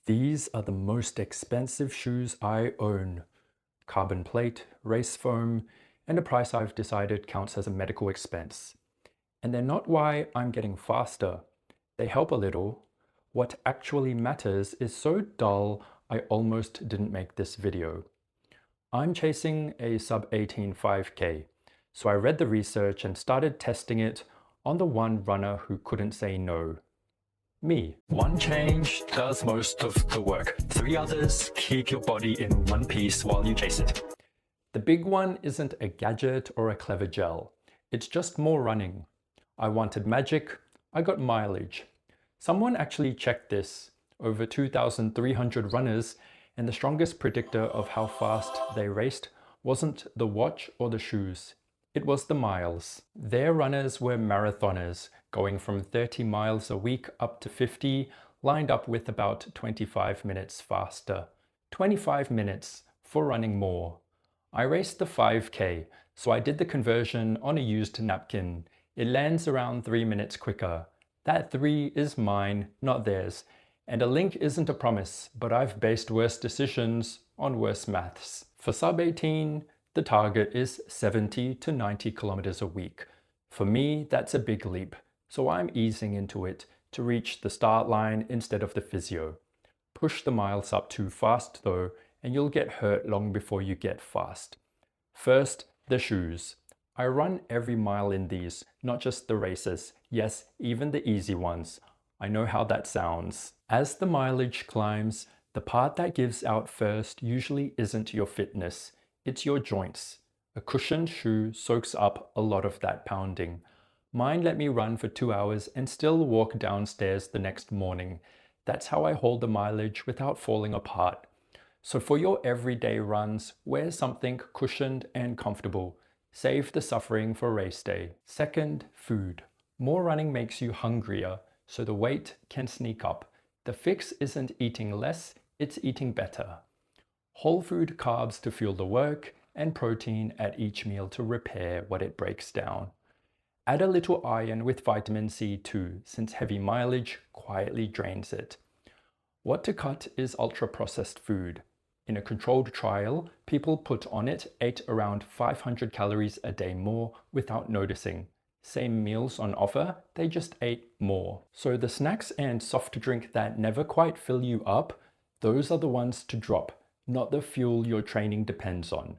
These are the most expensive shoes I own. Carbon plate, race foam, and a price I've decided counts as a medical expense. And they're not why I'm getting faster. They help a little. What actually matters is so dull I almost didn't make this video. I'm chasing a sub 18 5K, so I read the research and started testing it on the one runner who couldn't say no. Me. One change does most of the work. Three others keep your body in one piece while you chase it. The big one isn't a gadget or a clever gel. It's just more running. I wanted magic, I got mileage. Someone actually checked this. Over 2,300 runners, and the strongest predictor of how fast they raced wasn't the watch or the shoes. It was the miles. Their runners were marathoners, going from 30 miles a week up to 50, lined up with about 25 minutes faster. 25 minutes for running more. I raced the 5K, so I did the conversion on a used napkin. It lands around 3 minutes quicker. That 3 is mine, not theirs. And a link isn't a promise, but I've based worse decisions on worse maths. For sub 18, the target is 70 to 90 kilometers a week. For me, that's a big leap, so I'm easing into it to reach the start line instead of the physio. Push the miles up too fast though, and you'll get hurt long before you get fast. First, the shoes. I run every mile in these, not just the races. Yes, even the easy ones. I know how that sounds. As the mileage climbs, the part that gives out first usually isn't your fitness, it's your joints. A cushioned shoe soaks up a lot of that pounding. Mine let me run for 2 hours and still walk downstairs the next morning. That's how I hold the mileage without falling apart. So for your everyday runs, wear something cushioned and comfortable. Save the suffering for race day. Second, food. More running makes you hungrier, so the weight can sneak up. The fix isn't eating less, it's eating better. Whole food carbs to fuel the work, and protein at each meal to repair what it breaks down. Add a little iron with vitamin C too, since heavy mileage quietly drains it. What to cut is ultra-processed food. In a controlled trial, people put on it ate around 500 calories a day more without noticing. Same meals on offer, they just ate more. So the snacks and soft drink that never quite fill you up, those are the ones to drop, not the fuel your training depends on.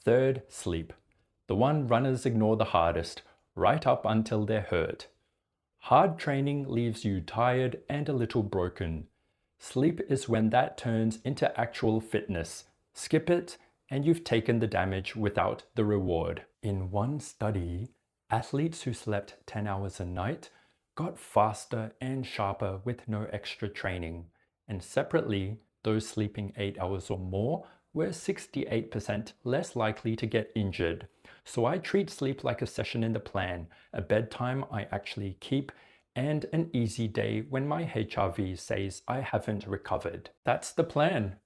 Third, sleep. The one runners ignore the hardest, right up until they're hurt. Hard training leaves you tired and a little broken. Sleep is when that turns into actual fitness. Skip it, and you've taken the damage without the reward. In one study, athletes who slept 10 hours a night got faster and sharper with no extra training. And separately, those sleeping 8 hours or more were 68% less likely to get injured. So I treat sleep like a session in the plan, a bedtime I actually keep, and an easy day when my HRV says I haven't recovered. That's the plan.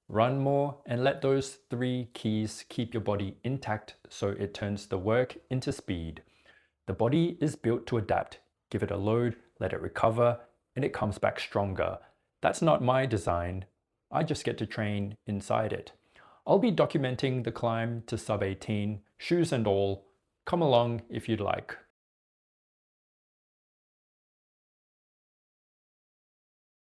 Run more and let those 3 keys keep your body intact so it turns the work into speed. The body is built to adapt. Give it a load, let it recover, and it comes back stronger. That's not my design. I just get to train inside it. I'll be documenting the climb to sub 18, shoes and all. Come along if you'd like.